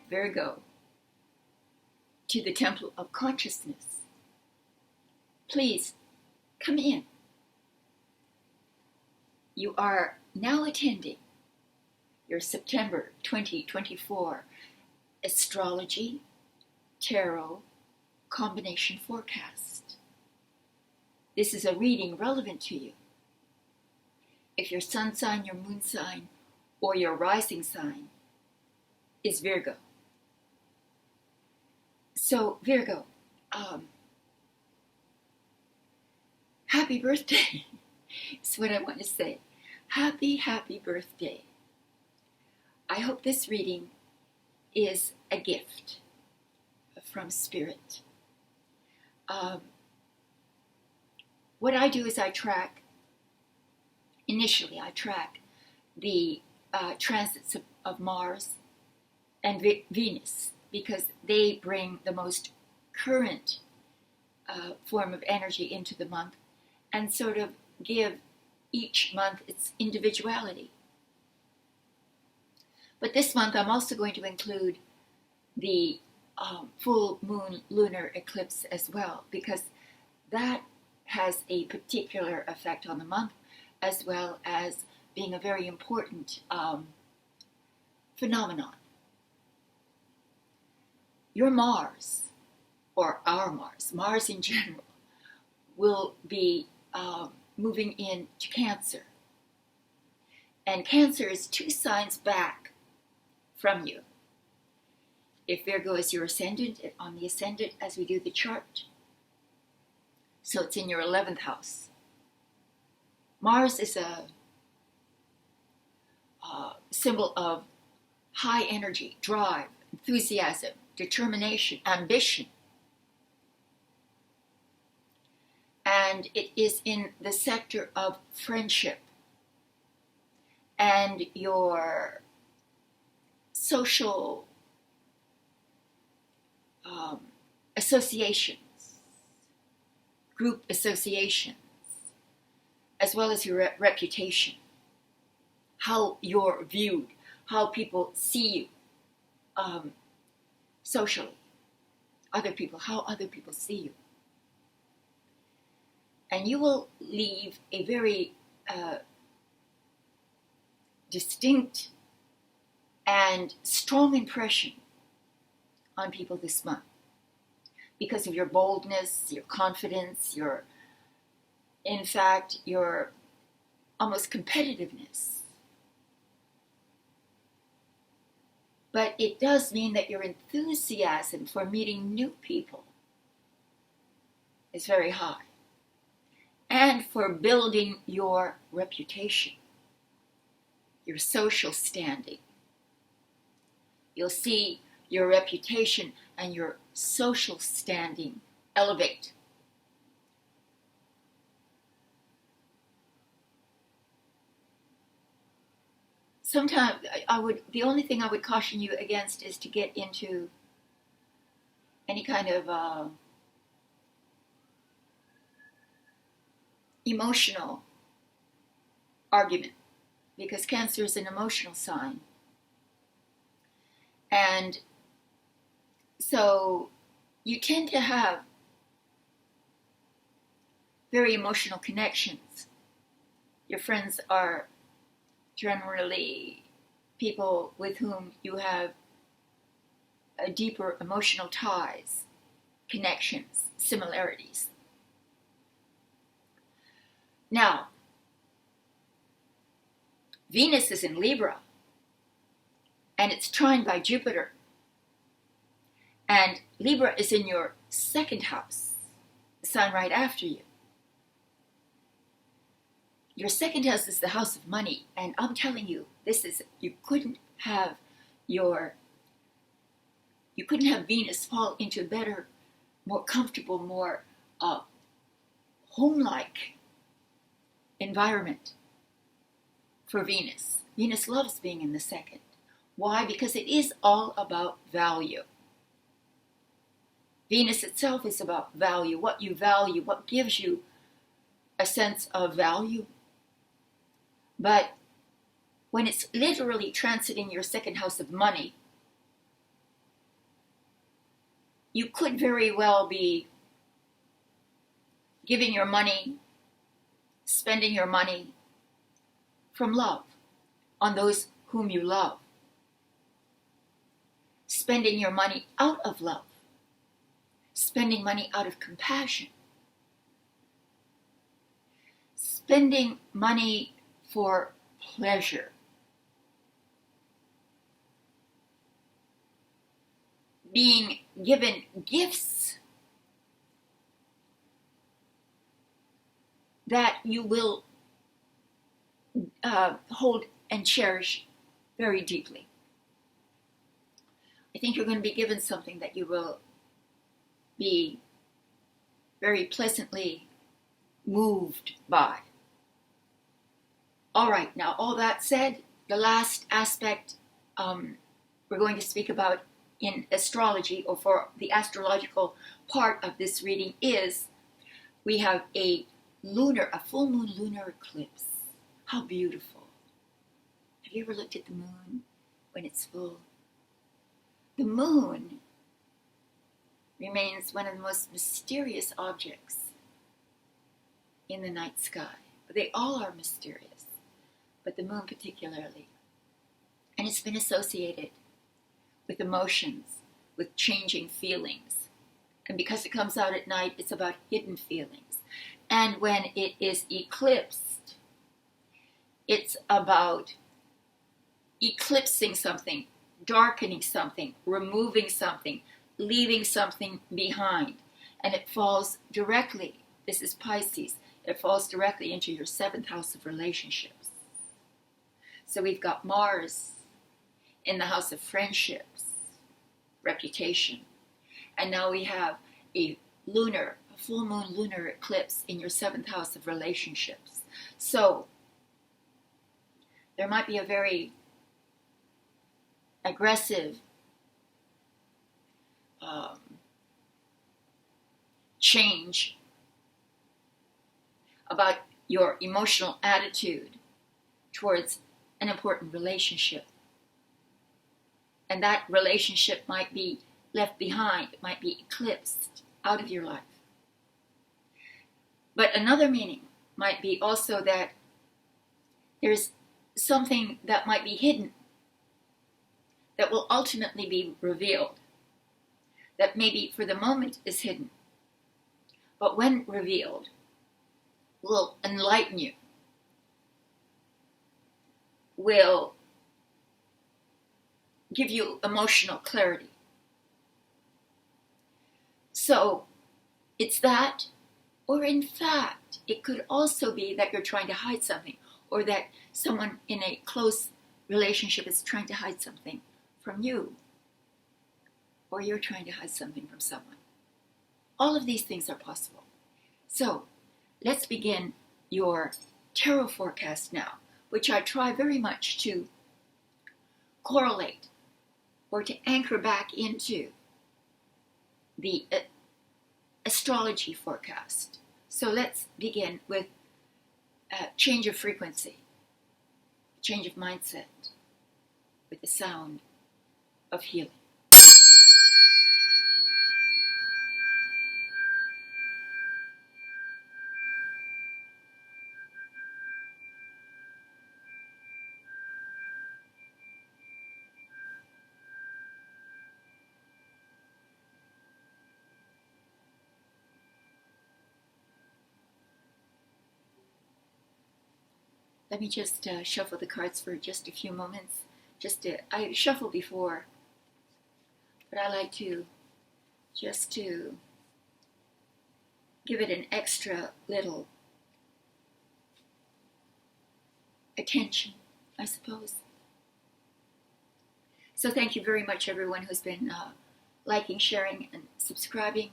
Virgo, to the Temple of Consciousness. Please come in. You are now attending your September 2024 Astrology Tarot Combination Forecast. This is a reading relevant to you. If your sun sign, your moon sign, or your rising sign is Virgo. So Virgo, happy birthday is what I want to say. Happy birthday. I hope this reading is a gift from Spirit. What I do is I track the transits of Mars and Venus, because they bring the most current form of energy into the month and sort of give each month its individuality. But this month I'm also going to include the full moon lunar eclipse as well, because that has a particular effect on the month, as well as being a very important phenomenon. Your Mars, or our Mars in general, will be moving into Cancer. And Cancer is 2 signs back from you. If Virgo is your ascendant, on the ascendant as we do the chart, so it's in your 11th house. Mars is a symbol of high energy, drive, enthusiasm, determination, ambition. And it is in the sector of friendship and your social associations, group associations, as well as your reputation, how you're viewed, how people see you socially, how other people see you. And you will leave a very distinct and strong impression on people this month because of your boldness, your confidence, your almost competitiveness. But it does mean that your enthusiasm for meeting new people is very high, and for building your reputation, your social standing. You'll see your reputation and your social standing elevate. Sometimes the only thing I would caution you against is to get into any kind of emotional argument, because Cancer is an emotional sign. And so you tend to have very emotional connections. Your friends are generally people with whom you have a deeper emotional ties, connections, similarities. Now, Venus is in Libra, and it's trine by Jupiter. And Libra is in your 2nd house, the sign right after you. Your 2nd house is the house of money, and I'm telling you, you couldn't have Venus fall into a better, more comfortable, more home-like environment for Venus. Venus loves being in the 2nd. Why? Because it is all about value. Venus itself is about value, what you value, what gives you a sense of value. But when it's literally transiting your 2nd house of money, you could very well be giving your money, spending your money from love on those whom you love. Spending your money out of love. Spending money out of compassion. Spending money for pleasure. Being given gifts that you will hold and cherish very deeply. I think you're going to be given something that you will be very pleasantly moved by. All right, now all that said, the last aspect we're going to speak about in astrology, or for the astrological part of this reading, is we have a full moon lunar eclipse. How beautiful. Have you ever looked at the moon when it's full? The moon remains one of the most mysterious objects in the night sky. They all are mysterious, but the moon particularly. And it's been associated with emotions, with changing feelings. And because it comes out at night, it's about hidden feelings. And when it is eclipsed, it's about eclipsing something, darkening something, removing something, leaving something behind. And it falls directly, this is Pisces, it falls directly into your 7th house of relationships. So we've got Mars in the house of friendships, reputation. And now we have a full moon lunar eclipse in your 7th house of relationships. So there might be a very aggressive change about your emotional attitude towards an important relationship. And that relationship might be left behind, it might be eclipsed out of your life. But another meaning might be also that there's something that might be hidden that will ultimately be revealed, that maybe for the moment is hidden, but when revealed, will enlighten you, will give you emotional clarity. So it's that, or in fact, it could also be that you're trying to hide something, or that someone in a close relationship is trying to hide something from you, or you're trying to hide something from someone. All of these things are possible. So let's begin your tarot forecast now, which I try very much to correlate or to anchor back into the astrology forecast. So let's begin with a change of frequency, change of mindset, with the sound of healing. Let me just shuffle the cards for just a few moments. I shuffled before, but I like to just to give it an extra little attention, I suppose. So thank you very much, everyone who's been liking, sharing, and subscribing.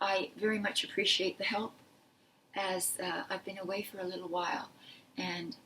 I very much appreciate the help, as I've been away for a little while, and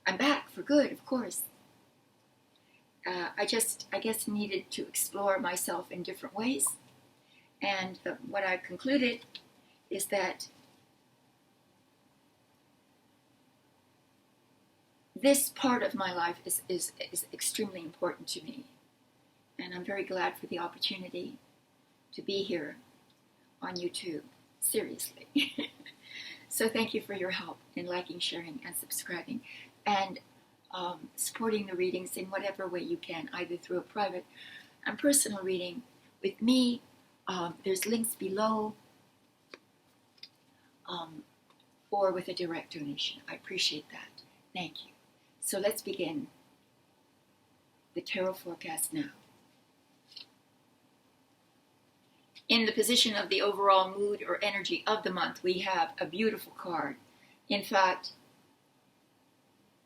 I'm back for good, of course. I guess, needed to explore myself in different ways. And what I've concluded is that this part of my life is extremely important to me. And I'm very glad for the opportunity to be here on YouTube. Seriously. So thank you for your help in liking, sharing, and subscribing, and supporting the readings in whatever way you can, either through a private and personal reading with me. There's links below, or with a direct donation. I appreciate that. Thank you. So let's begin the tarot forecast now. In the position of the overall mood or energy of the month, we have a beautiful card. In fact,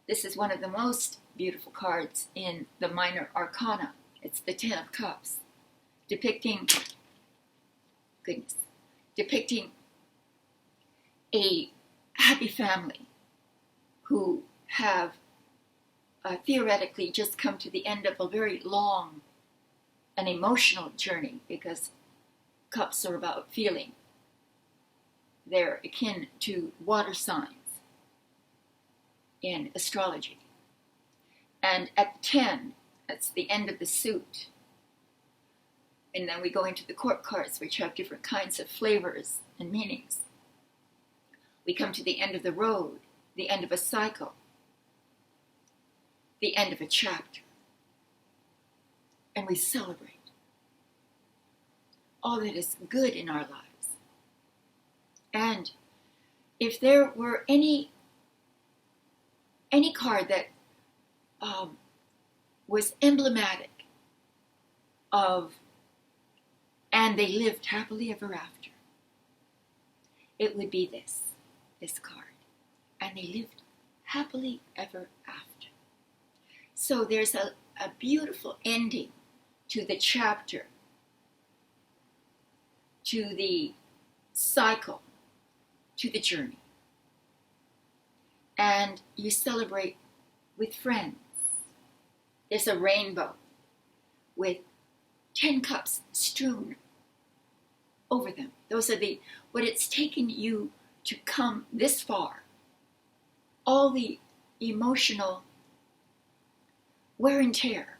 this is one of the most beautiful cards in the minor arcana. It's the Ten of Cups, depicting a happy family who have theoretically just come to the end of a very long and emotional journey, because cups are about feeling. They're akin to water signs in astrology. And at 10, that's the end of the suit. And then we go into the court cards, which have different kinds of flavors and meanings. We come to the end of the road, the end of a cycle, the end of a chapter. And we celebrate all that is good in our lives. And if there were any card that was emblematic of "and they lived happily ever after," it would be this card. And they lived happily ever after. So there's a beautiful ending to the chapter, to the cycle, to the journey. And you celebrate with friends. There's a rainbow with 10 cups strewn over them. Those are what it's taken you to come this far. All the emotional wear and tear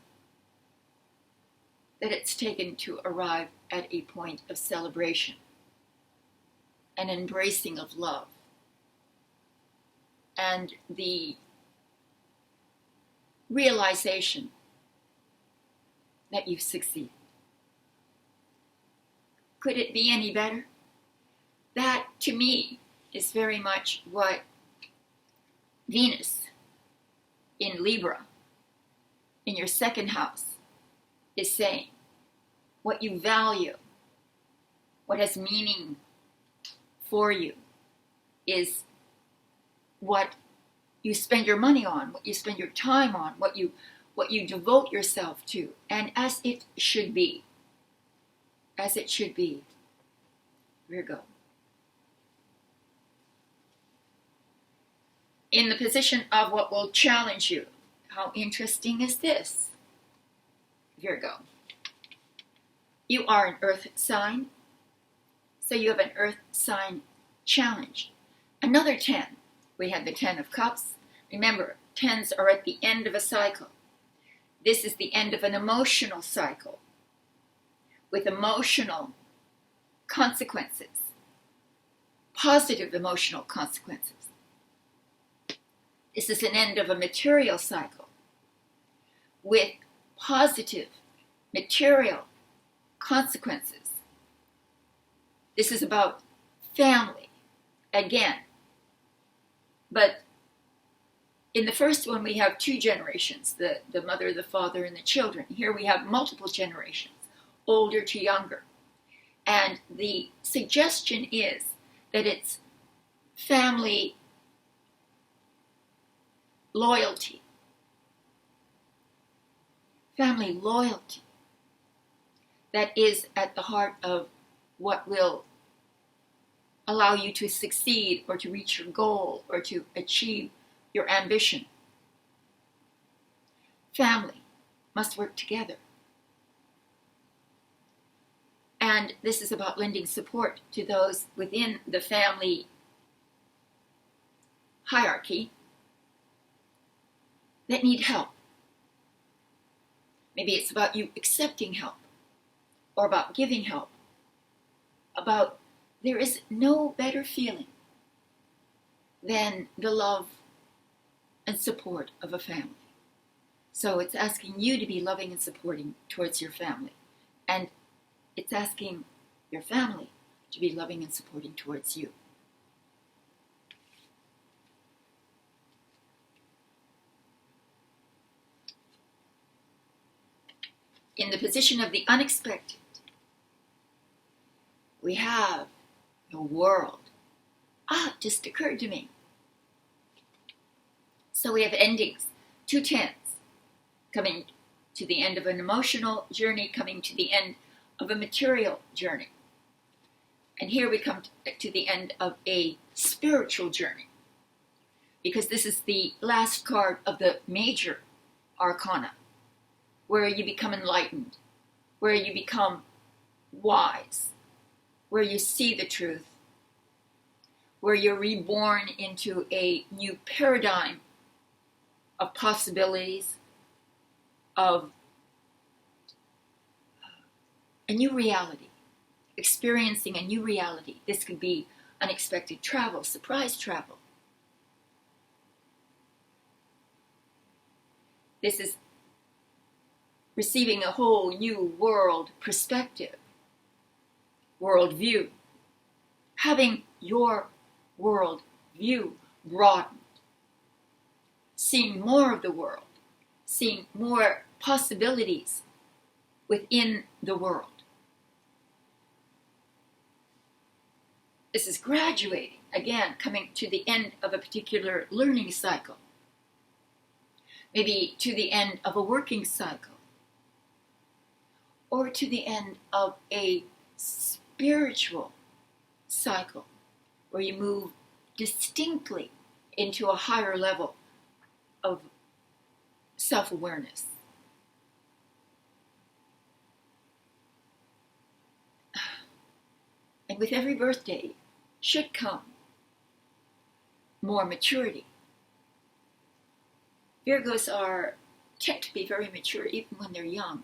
that it's taken to arrive at a point of celebration, an embracing of love, and the realization that you've succeeded. Could it be any better? That, to me, is very much what Venus in Libra, in your second house, is saying. What you value, what has meaning for you, is what you spend your money on, what you spend your time on, what you devote yourself to, and as it should be. As it should be, Virgo. In the position of what will challenge you. How interesting is this, Virgo? You are an earth sign, so you have an earth sign challenge. Another 10. We had the 10 of Cups. Remember, 10s are at the end of a cycle. This is the end of an emotional cycle with emotional consequences, positive emotional consequences. This is an end of a material cycle with positive material consequences. This is about family again. But in the first one, we have two generations, the mother, the father, and the children. Here we have multiple generations, older to younger. And the suggestion is that it's family loyalty. Family loyalty that is at the heart of what will allow you to succeed or to reach your goal or to achieve your ambition. Family must work together. And this is about lending support to those within the family hierarchy that need help. Maybe it's about you accepting help or about giving help about there is no better feeling than the love and support of a family. So it's asking you to be loving and supporting towards your family. And it's asking your family to be loving and supporting towards you. In the position of the unexpected, we have the world. It just occurred to me. So we have endings, 2 tenths, coming to the end of an emotional journey, coming to the end of a material journey. And here we come to the end of a spiritual journey, because this is the last card of the major arcana, where you become enlightened, where you become wise, where you see the truth, where you're reborn into a new paradigm of possibilities, of a new reality, experiencing a new reality. This could be unexpected travel, surprise travel. This is receiving a whole new world perspective, world view, having your world view broadened, seeing more of the world, seeing more possibilities within the world. This is graduating, again, coming to the end of a particular learning cycle, maybe to the end of a working cycle, or to the end of a spiritual cycle, where you move distinctly into a higher level of self-awareness. And with every birthday should come more maturity. Virgos tend to be very mature even when they're young.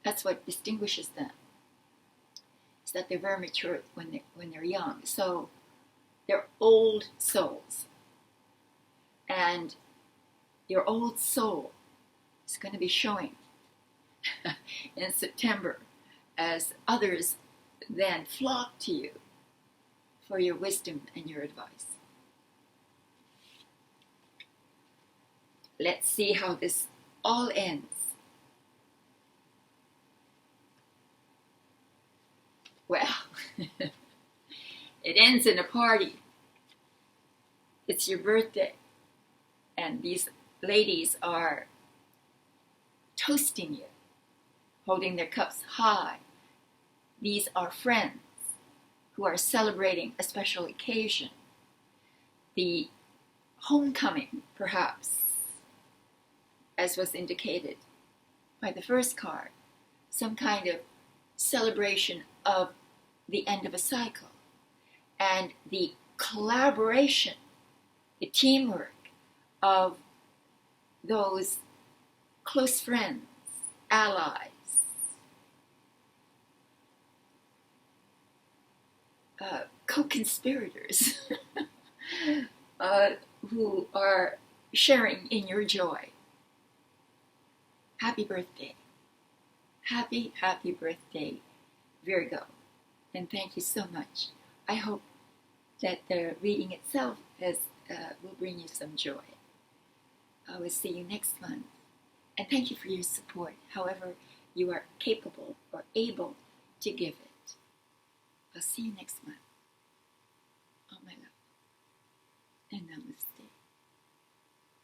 That's what distinguishes them, is that they're very mature when they're young. So they're old souls. And your old soul is going to be showing in September as others then flock to you for your wisdom and your advice. Let's see how this all ends. Well, it ends in a party. It's your birthday, and these ladies are toasting you, holding their cups high. These are friends who are celebrating a special occasion. The homecoming, perhaps, as was indicated by the first card, some kind of celebration of the end of a cycle, and the collaboration, the teamwork of those close friends, allies, co-conspirators who are sharing in your joy. Happy birthday. Happy, happy birthday, Virgo. And thank you so much. I hope that the reading itself will bring you some joy. I will see you next month. And thank you for your support, however you are capable or able to give it. I'll see you next month. All my love. And namaste.